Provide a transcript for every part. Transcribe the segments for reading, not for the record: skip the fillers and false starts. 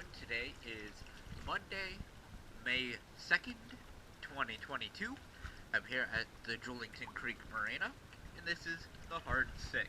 afternoon. Today is Monday, May 2nd, 2022. I'm here at the Julington Creek Marina, and this is the Hard 6.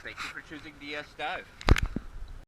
Thank you for choosing DS Dive.